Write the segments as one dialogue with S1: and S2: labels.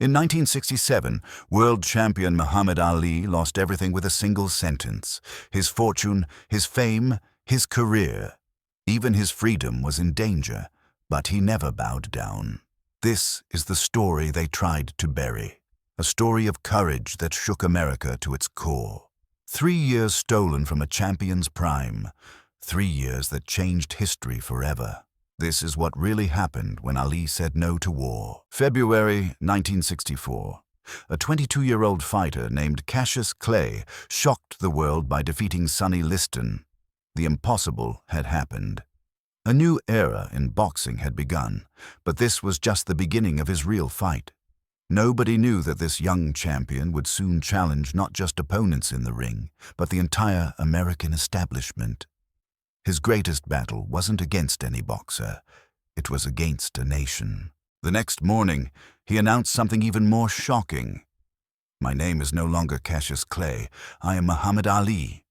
S1: In 1967, world champion Muhammad Ali lost everything with a single sentence. His fortune, his fame, his career. Even his freedom was in danger, but he never bowed down. This is the story they tried to bury. A story of courage that shook America to its core. 3 years stolen from a champion's prime. 3 years that changed history forever. This is what really happened when Ali said no to war. February 1964. A 22-year-old fighter named Cassius Clay shocked the world by defeating Sonny Liston. The impossible had happened. A new era in boxing had begun, but this was just the beginning of his real fight. Nobody knew that this young champion would soon challenge not just opponents in the ring, but the entire American establishment. His greatest battle wasn't against any boxer. It was against a nation. The next morning, he announced something even more shocking. "My name is no longer Cassius Clay. I am Muhammad Ali."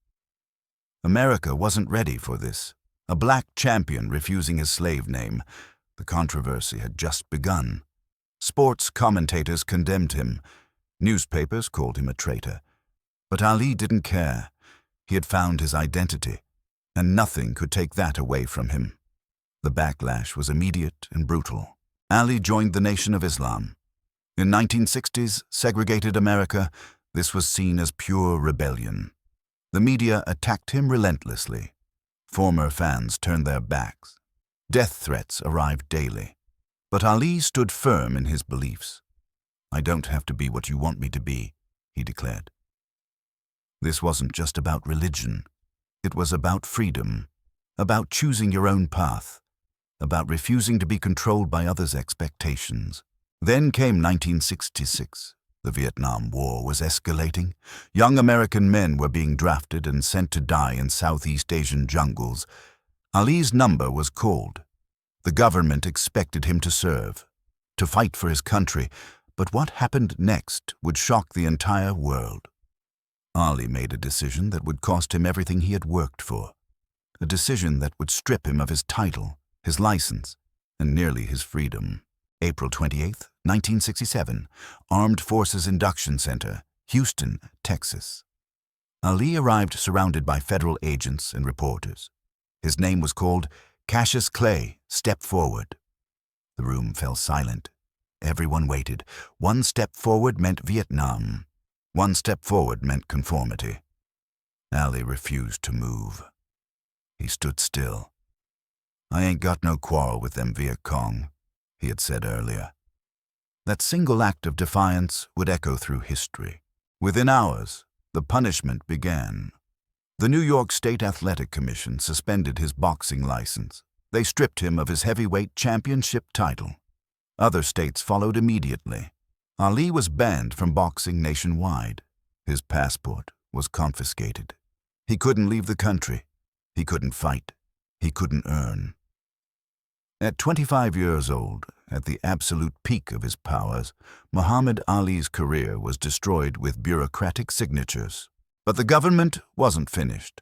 S1: America wasn't ready for this. A black champion refusing his slave name. The controversy had just begun. Sports commentators condemned him. Newspapers called him a traitor. But Ali didn't care. He had found his identity, and nothing could take that away from him. The backlash was immediate and brutal. Ali joined the Nation of Islam. In 1960s segregated America, this was seen as pure rebellion. The media attacked him relentlessly. Former fans turned their backs. Death threats arrived daily. But Ali stood firm in his beliefs. "I don't have to be what you want me to be," he declared. This wasn't just about religion. It was about freedom, about choosing your own path, about refusing to be controlled by others' expectations. Then came 1966. The Vietnam War was escalating. Young American men were being drafted and sent to die in Southeast Asian jungles. Ali's number was called. The government expected him to serve, to fight for his country, but what happened next would shock the entire world. Ali made a decision that would cost him everything he had worked for, a decision that would strip him of his title, his license, and nearly his freedom. April 28, 1967, Armed Forces Induction Center, Houston, Texas. Ali arrived surrounded by federal agents and reporters. His name was called "Cassius Clay, step forward." The room fell silent. Everyone waited. One step forward meant Vietnam. One step forward meant conformity. Ali refused to move. He stood still. "I ain't got no quarrel with them Viet Cong," he had said earlier. That single act of defiance would echo through history. Within hours, the punishment began. The New York State Athletic Commission suspended his boxing license. They stripped him of his heavyweight championship title. Other states followed immediately. Ali was banned from boxing nationwide. His passport was confiscated. He couldn't leave the country. He couldn't fight. He couldn't earn. At 25 years old, at the absolute peak of his powers, Muhammad Ali's career was destroyed with bureaucratic signatures. But the government wasn't finished.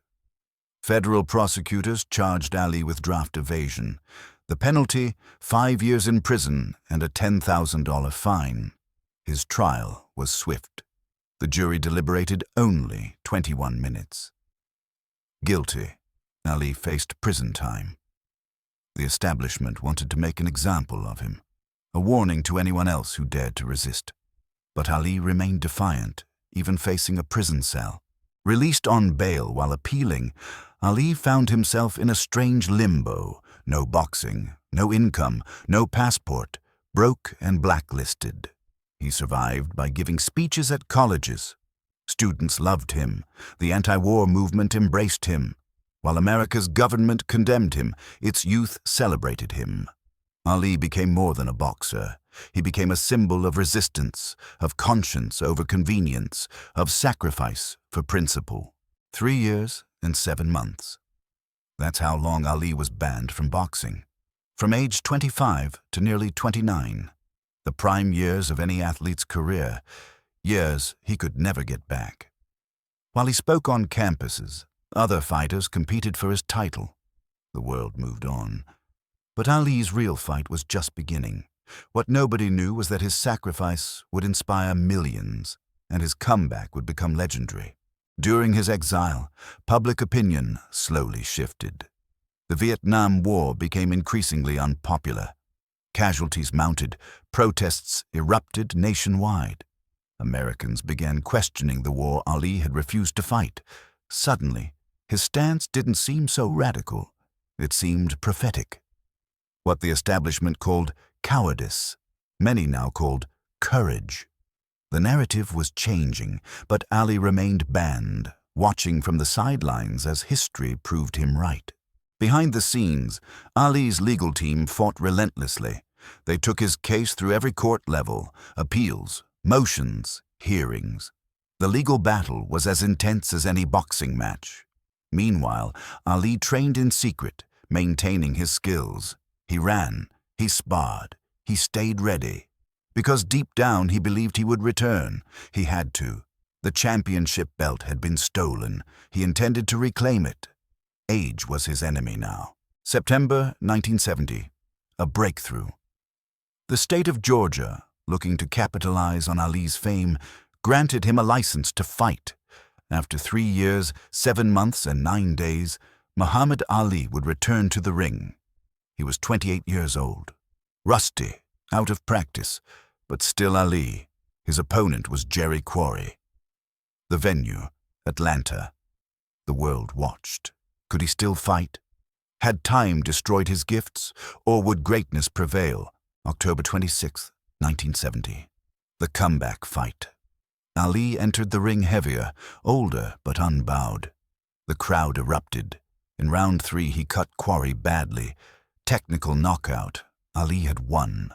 S1: Federal prosecutors charged Ali with draft evasion. The penalty, 5 years in prison and a $10,000 fine. His trial was swift. The jury deliberated only 21 minutes. Guilty, Ali faced prison time. The establishment wanted to make an example of him, a warning to anyone else who dared to resist. But Ali remained defiant, even facing a prison cell. Released on bail while appealing, Ali found himself in a strange limbo. No boxing, no income, no passport, broke and blacklisted. He survived by giving speeches at colleges. Students loved him. The anti-war movement embraced him. While America's government condemned him, its youth celebrated him. Ali became more than a boxer. He became a symbol of resistance, of conscience over convenience, of sacrifice for principle. 3 years and 7 months. That's how long Ali was banned from boxing. From age 25 to nearly 29. The prime years of any athlete's career. Years he could never get back. While he spoke on campuses, other fighters competed for his title. The world moved on. But Ali's real fight was just beginning. What nobody knew was that his sacrifice would inspire millions, and his comeback would become legendary. During his exile, public opinion slowly shifted. The Vietnam War became increasingly unpopular. Casualties mounted, protests erupted nationwide. Americans began questioning the war Ali had refused to fight. Suddenly, his stance didn't seem so radical. It seemed prophetic. What the establishment called cowardice, many now called courage. The narrative was changing, but Ali remained banned, watching from the sidelines as history proved him right. Behind the scenes, Ali's legal team fought relentlessly. They took his case through every court level, appeals, motions, hearings. The legal battle was as intense as any boxing match. Meanwhile, Ali trained in secret, maintaining his skills. He ran, he sparred, he stayed ready. Because deep down he believed he would return. He had to. The championship belt had been stolen. He intended to reclaim it. Age was his enemy now. September 1970. A breakthrough. The state of Georgia, looking to capitalize on Ali's fame, granted him a license to fight. After 3 years, 7 months, and 9 days, Muhammad Ali would return to the ring. He was 28 years old, rusty, out of practice, but still Ali. His opponent was Jerry Quarry. The venue, Atlanta. The world watched. Could he still fight? Had time destroyed his gifts, or would greatness prevail? October 26, 1970. The comeback fight. Ali entered the ring heavier, older but unbowed. The crowd erupted. In round 3 he cut Quarry badly. Technical knockout. Ali had won.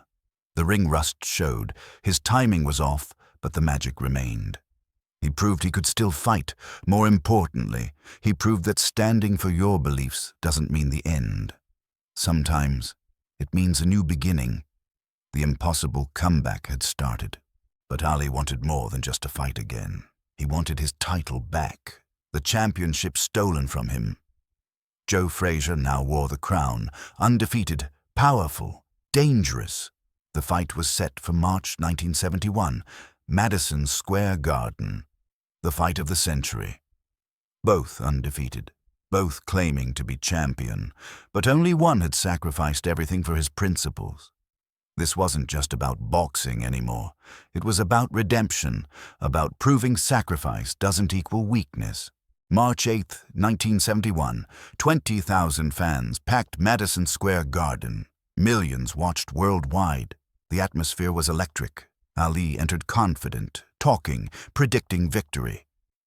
S1: The ring rust showed. His timing was off, but the magic remained. He proved he could still fight. More importantly, he proved that standing for your beliefs doesn't mean the end. Sometimes it means a new beginning. The impossible comeback had started. But Ali wanted more than just to fight again. He wanted his title back, the championship stolen from him. Joe Frazier now wore the crown, undefeated, powerful, dangerous. The fight was set for March 1971, Madison Square Garden. The fight of the century. Both undefeated, both claiming to be champion, but only one had sacrificed everything for his principles. This wasn't just about boxing anymore. It was about redemption, about proving sacrifice doesn't equal weakness. March 8, 1971, 20,000 fans packed Madison Square Garden. Millions watched worldwide. The atmosphere was electric. Ali entered confident, talking, predicting victory.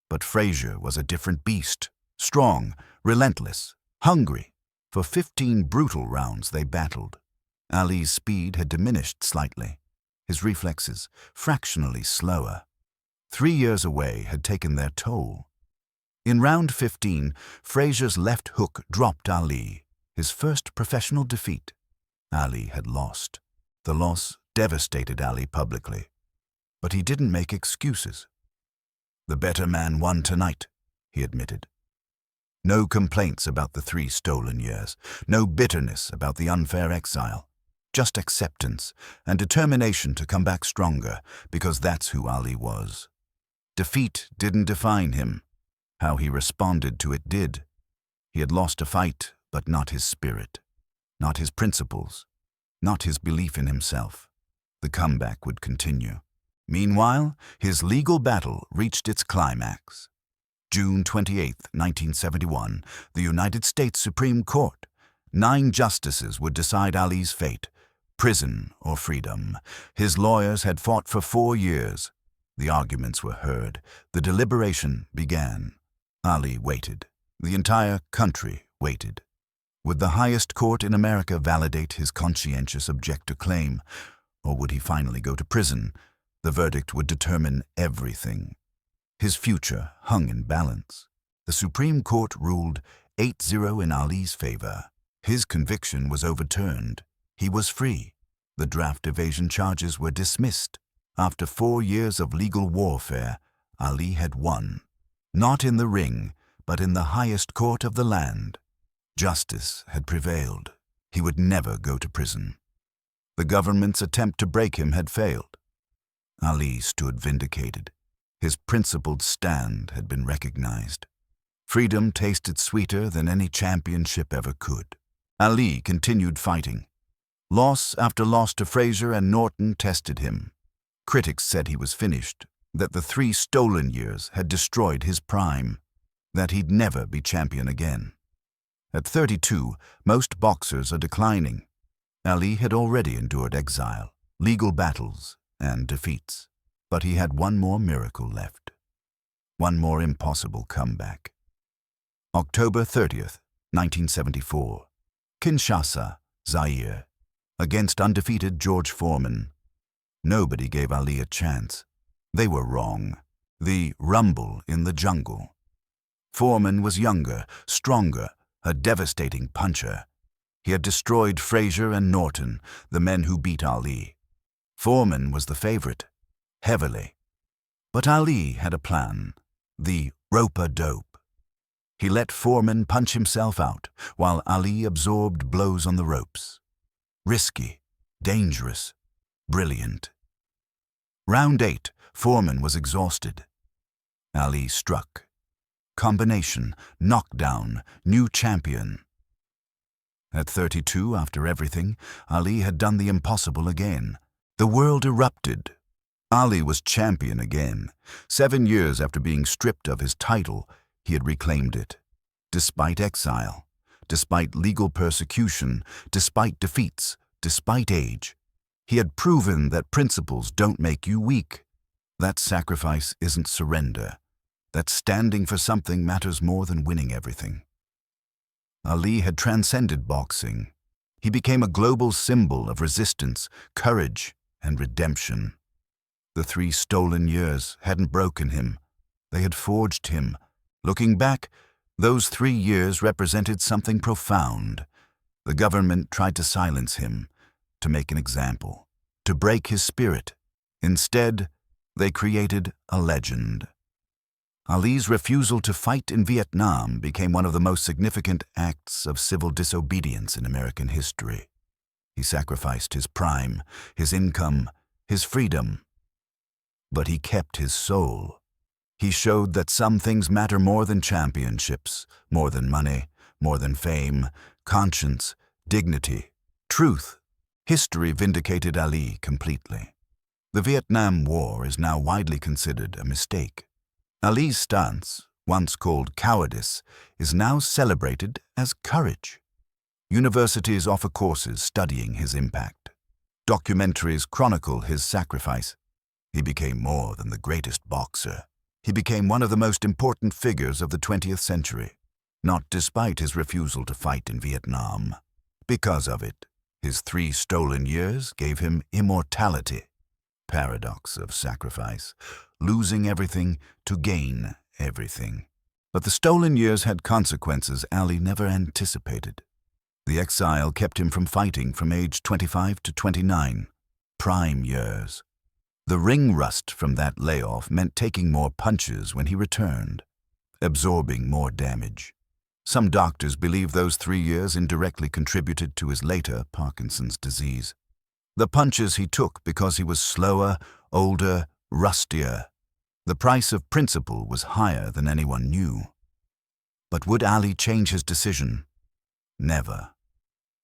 S1: But Frazier was a different beast. Strong, relentless, hungry. For 15 brutal rounds they battled. Ali's speed had diminished slightly. His reflexes, fractionally slower. 3 years away had taken their toll. In round 15, Frazier's left hook dropped Ali, his first professional defeat. Ali had lost. The loss devastated Ali publicly. But he didn't make excuses. The better man won tonight, he admitted. No complaints about the 3 stolen years, no bitterness about the unfair exile. Just acceptance and determination to come back stronger, because that's who Ali was. Defeat didn't define him. How he responded to it did. He had lost a fight, but not his spirit, not his principles, not his belief in himself. The comeback would continue. Meanwhile, his legal battle reached its climax. June 28, 1971, the United States Supreme Court. 9 justices would decide Ali's fate. Prison or freedom. His lawyers had fought for 4 years. The arguments were heard. The deliberation began. Ali waited. The entire country waited. Would the highest court in America validate his conscientious objector claim? Or would he finally go to prison? The verdict would determine everything. His future hung in balance. The Supreme Court ruled 8-0 in Ali's favor. His conviction was overturned. He was free. The draft evasion charges were dismissed. After 4 years of legal warfare, Ali had won. Not in the ring, but in the highest court of the land. Justice had prevailed. He would never go to prison. The government's attempt to break him had failed. Ali stood vindicated. His principled stand had been recognized. Freedom tasted sweeter than any championship ever could. Ali continued fighting. Loss after loss to Frazier and Norton tested him. Critics said he was finished, that the 3 stolen years had destroyed his prime, that he'd never be champion again. At 32, most boxers are declining. Ali had already endured exile, legal battles, and defeats. But he had one more miracle left. One more impossible comeback. October 30th, 1974. Kinshasa, Zaire. Against undefeated George Foreman. Nobody gave Ali a chance. They were wrong. The rumble in the jungle. Foreman was younger, stronger, a devastating puncher. He had destroyed Frazier and Norton, the men who beat Ali. Foreman was the favorite, heavily. But Ali had a plan, the rope-a-dope. He let Foreman punch himself out, while Ali absorbed blows on the ropes. Risky, dangerous, brilliant. Round 8, Foreman was exhausted. Ali struck. Combination, knockdown, new champion. At 32, after everything, Ali had done the impossible again. The world erupted. Ali was champion again. 7 years after being stripped of his title, he had reclaimed it. Despite exile, despite legal persecution, despite defeats, despite age, he had proven that principles don't make you weak. That sacrifice isn't surrender. That standing for something matters more than winning everything. Ali had transcended boxing. He became a global symbol of resistance, courage, and redemption. The 3 stolen years hadn't broken him. They had forged him. Looking back, those 3 years represented something profound. The government tried to silence him, to make an example, to break his spirit. Instead, they created a legend. Ali's refusal to fight in Vietnam became one of the most significant acts of civil disobedience in American history. He sacrificed his prime, his income, his freedom. But he kept his soul. He showed that some things matter more than championships, more than money, more than fame, conscience, dignity, truth. History vindicated Ali completely. The Vietnam War is now widely considered a mistake. Ali's stance, once called cowardice, is now celebrated as courage. Universities offer courses studying his impact. Documentaries chronicle his sacrifice. He became more than the greatest boxer. He became one of the most important figures of the 20th century, not despite his refusal to fight in Vietnam. Because of it, his 3 stolen years gave him immortality. Paradox of sacrifice, losing everything to gain everything. But the stolen years had consequences Ali never anticipated. The exile kept him from fighting from age 25 to 29, prime years. The ring rust from that layoff meant taking more punches when he returned, absorbing more damage. Some doctors believe those 3 years indirectly contributed to his later Parkinson's disease. The punches he took because he was slower, older, rustier. The price of principle was higher than anyone knew. But would Ali change his decision? Never,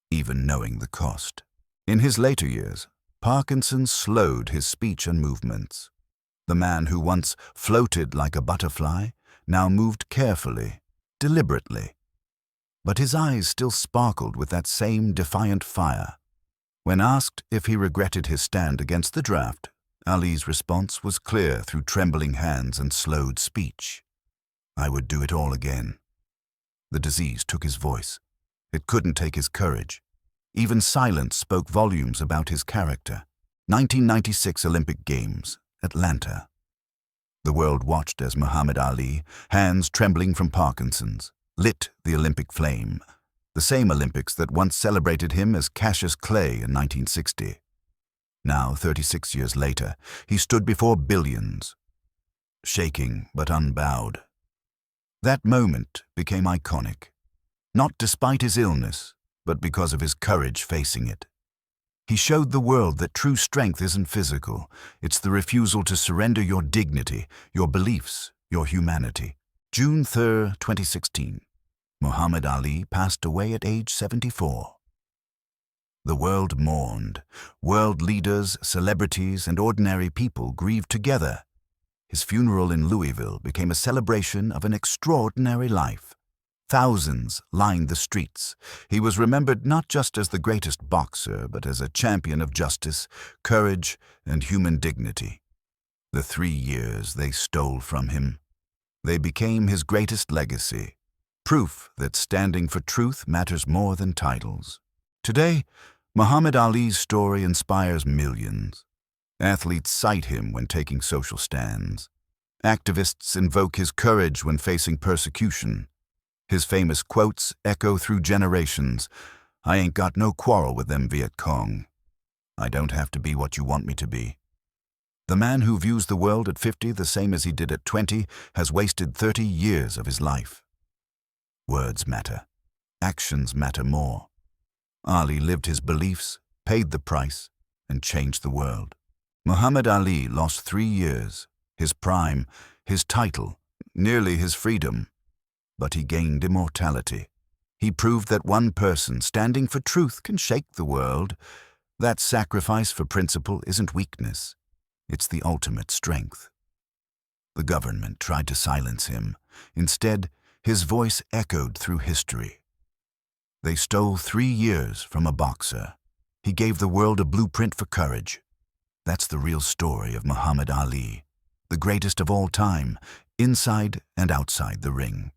S1: even knowing the cost. In his later years, Parkinson slowed his speech and movements. The man who once floated like a butterfly now moved carefully, deliberately. But his eyes still sparkled with that same defiant fire. When asked if he regretted his stand against the draft, Ali's response was clear through trembling hands and slowed speech. "I would do it all again." The disease took his voice. It couldn't take his courage. Even silence spoke volumes about his character. 1996 Olympic Games, Atlanta. The world watched as Muhammad Ali, hands trembling from Parkinson's, lit the Olympic flame, the same Olympics that once celebrated him as Cassius Clay in 1960. Now, 36 years later, he stood before billions, shaking but unbowed. That moment became iconic, not despite his illness, but because of his courage facing it. He showed the world that true strength isn't physical. It's the refusal to surrender your dignity, your beliefs, your humanity. June 3, 2016. Muhammad Ali passed away at age 74. The world mourned. World leaders, celebrities, and ordinary people grieved together. His funeral in Louisville became a celebration of an extraordinary life. Thousands lined the streets. He was remembered not just as the greatest boxer, but as a champion of justice, courage, and human dignity. The 3 years they stole from him, they became his greatest legacy, proof that standing for truth matters more than titles. Today, Muhammad Ali's story inspires millions. Athletes cite him when taking social stands. Activists invoke his courage when facing persecution. His famous quotes echo through generations. "I ain't got no quarrel with them Viet Cong. I don't have to be what you want me to be." The man who views the world at 50 the same as he did at 20 has wasted 30 years of his life. Words matter. Actions matter more. Ali lived his beliefs, paid the price, and changed the world. Muhammad Ali lost 3 years, his prime, his title, nearly his freedom. But he gained immortality. He proved that one person standing for truth can shake the world. That sacrifice for principle isn't weakness. It's the ultimate strength. The government tried to silence him. Instead, his voice echoed through history. They stole 3 years from a boxer. He gave the world a blueprint for courage. That's the real story of Muhammad Ali, the greatest of all time, inside and outside the ring.